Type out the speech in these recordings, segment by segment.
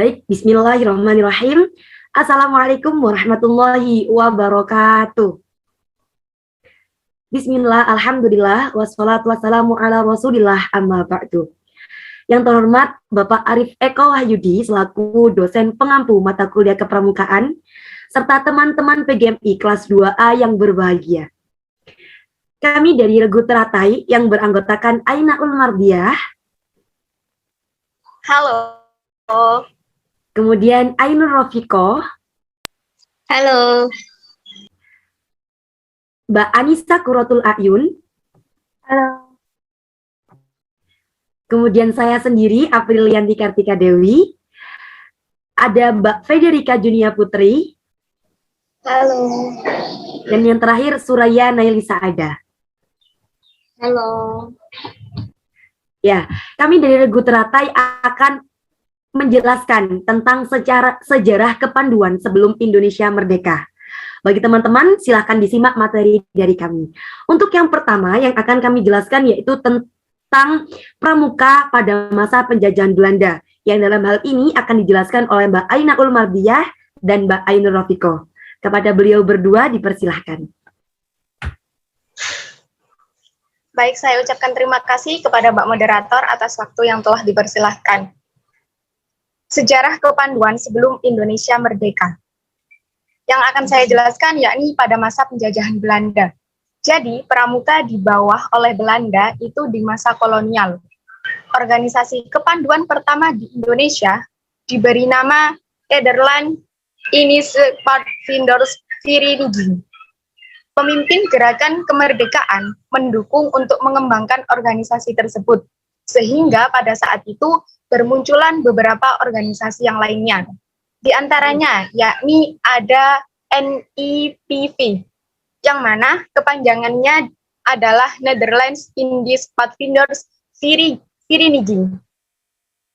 Baik, bismillahirrahmanirrahim. Assalamualaikum warahmatullahi wabarakatuh. Bismillah, alhamdulillah, wassalatu wassalamu ala rasulillah, amma ba'du. Yang terhormat Bapak Arif Eko Wahyudi selaku dosen pengampu mata kuliah kepramukaan, serta teman-teman PGMI kelas 2A yang berbahagia. Kami dari Regu Teratai yang beranggotakan Ainaul Mardiah. Halo. Kemudian Ainur Rofiko. Halo. Mbak Anissa Kuratul Ayun. Halo. Kemudian saya sendiri, Aprilianti Kartika Dewi. Ada Mbak Federica Junia Putri. Halo. Dan yang terakhir, Suraya Nailisa Ada. Halo. Ya, kami dari Regu Teratai akan menjelaskan tentang sejarah kepanduan sebelum Indonesia merdeka. Bagi teman-teman, silahkan disimak materi dari kami. Untuk yang pertama yang akan kami jelaskan yaitu tentang pramuka pada masa penjajahan Belanda, yang dalam hal ini akan dijelaskan oleh Mbak Ainaul Mardiah dan Mbak Ainur Rofiko. Kepada beliau berdua dipersilahkan. Baik, saya ucapkan terima kasih kepada Mbak Moderator atas waktu yang telah dipersilahkan. Sejarah kepanduan sebelum Indonesia merdeka. Yang akan saya jelaskan yakni pada masa penjajahan Belanda. Jadi, pramuka dibawa oleh Belanda itu di masa kolonial. Organisasi kepanduan pertama di Indonesia diberi nama Nederland Initiatiefvereniging. Pemimpin gerakan kemerdekaan mendukung untuk mengembangkan organisasi tersebut, sehingga pada saat itu bermunculan beberapa organisasi yang lainnya. Di antaranya yakni ada NIPV, yang mana kepanjangannya adalah Netherlands Indies Pathfinders Vereniging.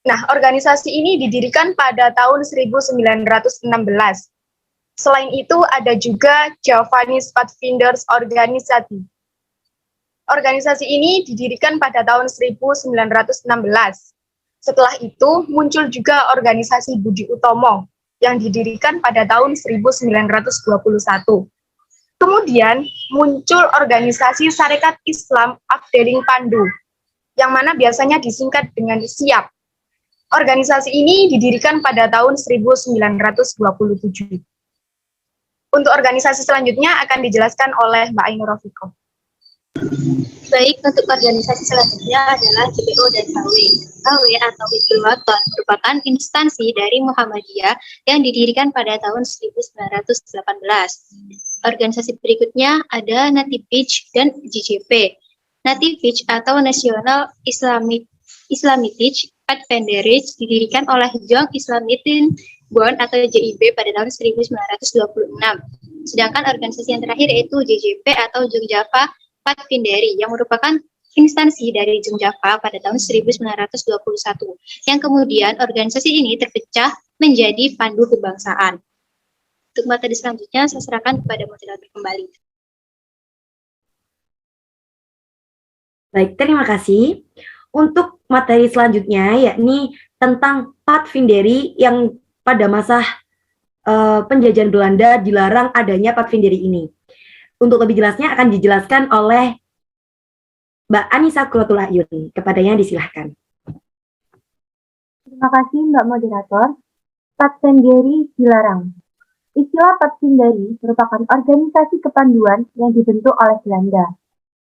Nah, organisasi ini didirikan pada tahun 1916. Selain itu ada juga Javanese Pathfinders Organisasi. Organisasi ini didirikan pada tahun 1916. Setelah itu muncul juga organisasi Budi Utomo yang didirikan pada tahun 1921. Kemudian muncul organisasi Sarekat Islam Afdeling Pandu, yang mana biasanya disingkat dengan SIAP. Organisasi ini didirikan pada tahun 1927. Untuk organisasi selanjutnya akan dijelaskan oleh Mbak Ainur Rofiko. Baik, untuk organisasi selanjutnya adalah JPO dan KW. KW atau Hizbul Wathan merupakan instansi dari Muhammadiyah yang didirikan pada tahun 1918. Organisasi berikutnya ada Nativij dan JJP. Nativij atau National Islamitic Pathfinders didirikan oleh Young Islamitin Bond atau JIB pada tahun 1926. Sedangkan organisasi yang terakhir yaitu JJP atau Jogja Pathfinderi yang merupakan instansi dari Jogja pada tahun 1921, yang kemudian organisasi ini terpecah menjadi pandu kebangsaan. Untuk materi selanjutnya saya serahkan kepada moderator kembali. Baik, terima kasih. Untuk materi selanjutnya yakni tentang Pathfinderi yang pada masa penjajahan Belanda dilarang adanya Pathfinderi ini. Untuk lebih jelasnya akan dijelaskan oleh Mbak Anissa Kuratul Ayun. Kepadanya disilahkan. Terima kasih Mbak Moderator. Pathfinderi dilarang. Istilah Pathfinderi merupakan organisasi kepanduan yang dibentuk oleh Belanda.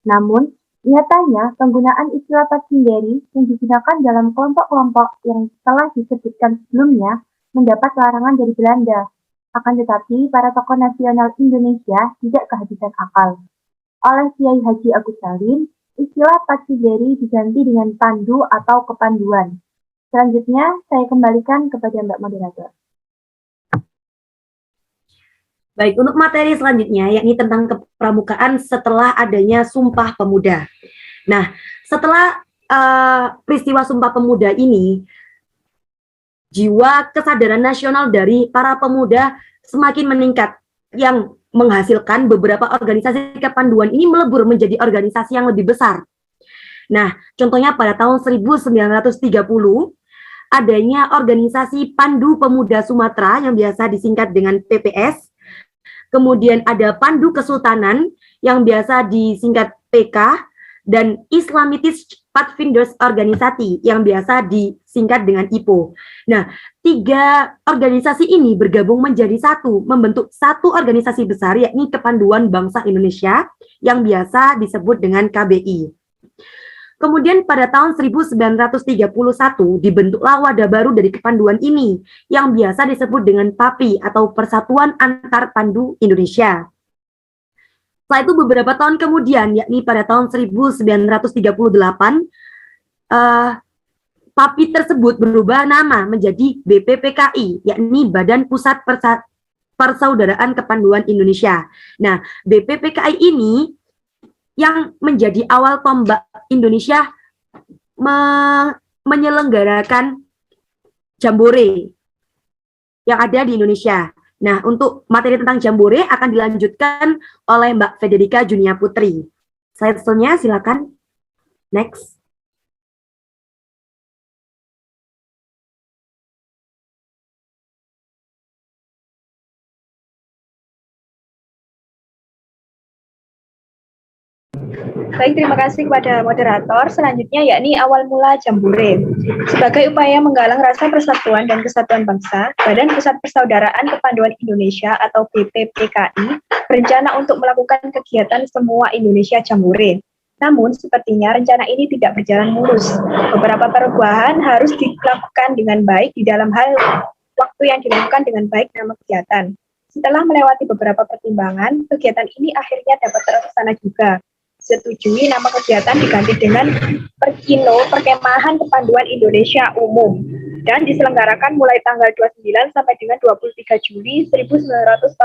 Namun, nyatanya penggunaan istilah Pathfinderi yang digunakan dalam kelompok-kelompok yang telah disebutkan sebelumnya mendapat larangan dari Belanda. Akan tetapi, para tokoh nasional Indonesia tidak kehabisan akal. Oleh Kiai Haji Agus Salim, istilah Pathfinderi diganti dengan pandu atau kepanduan. Selanjutnya, saya kembalikan kepada Mbak Moderator. Baik, untuk materi selanjutnya, yakni tentang kepramukaan setelah adanya Sumpah Pemuda. Nah, setelah peristiwa Sumpah Pemuda ini, jiwa kesadaran nasional dari para pemuda semakin meningkat, yang menghasilkan beberapa organisasi kepanduan ini melebur menjadi organisasi yang lebih besar. Nah, contohnya pada tahun 1930 adanya organisasi Pandu Pemuda Sumatera yang biasa disingkat dengan PPS. Kemudian ada Pandu Kesultanan yang biasa disingkat PK, dan Islamitis Pathfinders Organisasi yang biasa disingkat dengan IPO. Nah, 3 organisasi ini bergabung menjadi satu, membentuk satu organisasi besar, yakni Kepanduan Bangsa Indonesia yang biasa disebut dengan KBI. Kemudian pada tahun 1931 dibentuklah wadah baru dari kepanduan ini yang biasa disebut dengan PAPI atau Persatuan Antar Pandu Indonesia. Setelah itu beberapa tahun kemudian, yakni pada tahun 1938, PAPI tersebut berubah nama menjadi BPPKI, yakni Badan Pusat Persaudaraan Kepanduan Indonesia. Nah, BPPKI ini yang menjadi awal tombak Indonesia menyelenggarakan Jambore yang ada di Indonesia. Nah, untuk materi tentang Jambore akan dilanjutkan oleh Mbak Federica Junia Putri. Slide-nya silakan. Next. Baik, terima kasih kepada moderator. Selanjutnya yakni awal mula Jambore. Sebagai upaya menggalang rasa persatuan dan kesatuan bangsa, Badan Pusat Persaudaraan Kepanduan Indonesia atau BPPKI berencana untuk melakukan kegiatan Semua Indonesia Jambore. Namun, sepertinya rencana ini tidak berjalan mulus. Beberapa perubahan harus dilakukan dengan baik di dalam hal waktu yang dilakukan dengan baik nama kegiatan. Setelah melewati beberapa pertimbangan, kegiatan ini akhirnya dapat terlaksana juga. Setujui nama kegiatan diganti dengan Perkino Perkemahan Kepanduan Indonesia Umum dan diselenggarakan mulai tanggal 29 sampai dengan 23 Juli 1941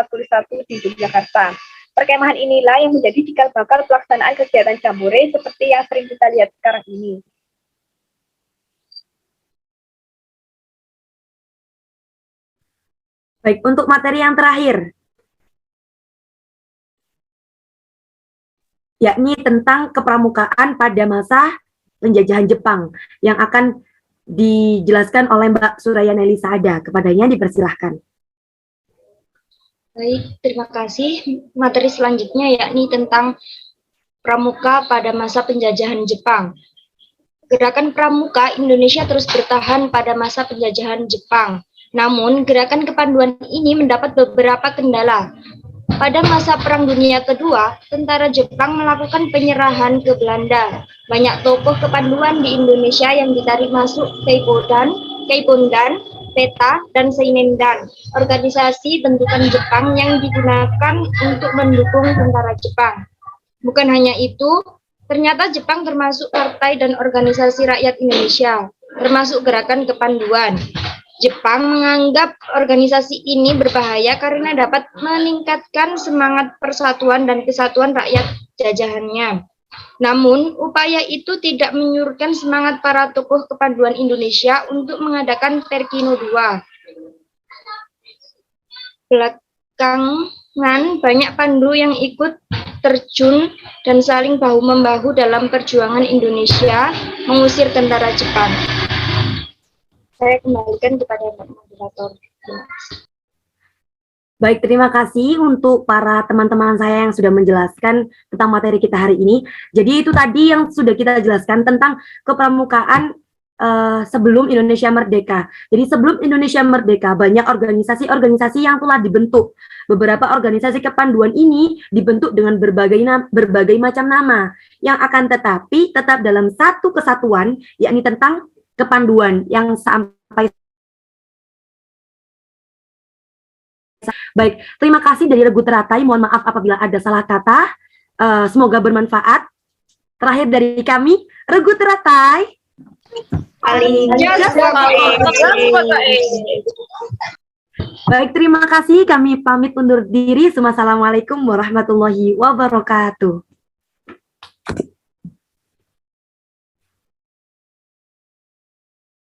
di Yogyakarta. Perkemahan inilah yang menjadi cikal bakal pelaksanaan kegiatan Jambore seperti yang sering kita lihat sekarang ini. Baik, untuk materi yang terakhir, yakni tentang kepramukaan pada masa penjajahan Jepang yang akan dijelaskan oleh Mbak Suraya Nelly Saada. Kepadanya dipersilahkan. Baik, terima kasih. Materi selanjutnya yakni tentang pramuka pada masa penjajahan Jepang. Gerakan pramuka Indonesia terus bertahan pada masa penjajahan Jepang. Namun, gerakan kepanduan ini mendapat beberapa kendala. Pada masa Perang Dunia Kedua, tentara Jepang melakukan penyerahan ke Belanda. Banyak tokoh kepanduan di Indonesia yang ditarik masuk Keipondan, Peta, dan Seinendan, organisasi bentukan Jepang yang digunakan untuk mendukung tentara Jepang. Bukan hanya itu, ternyata Jepang termasuk partai dan organisasi rakyat Indonesia, termasuk gerakan kepanduan. Jepang menganggap organisasi ini berbahaya karena dapat meningkatkan semangat persatuan dan kesatuan rakyat jajahannya. Namun, upaya itu tidak menyurutkan semangat para tokoh kepanduan Indonesia untuk mengadakan Perkino II. Belakangan, banyak pandu yang ikut terjun dan saling bahu-membahu dalam perjuangan Indonesia mengusir tentara Jepang. Saya kembalikan kepada Pak Moderator. Baik, terima kasih untuk para teman-teman saya yang sudah menjelaskan tentang materi kita hari ini. Jadi itu tadi yang sudah kita jelaskan tentang kepramukaan sebelum Indonesia Merdeka. Jadi sebelum Indonesia Merdeka, banyak organisasi-organisasi yang telah dibentuk. Beberapa organisasi kepanduan ini dibentuk dengan berbagai macam nama, yang akan tetapi tetap dalam satu kesatuan, yakni tentang kepanduan yang sampai. Baik, terima kasih dari Regu Teratai. Mohon maaf apabila ada salah kata. Semoga bermanfaat. Terakhir dari kami, Regu Teratai. Baik, terima kasih. Kami pamit undur diri. Wassalamualaikum warahmatullahi wabarakatuh.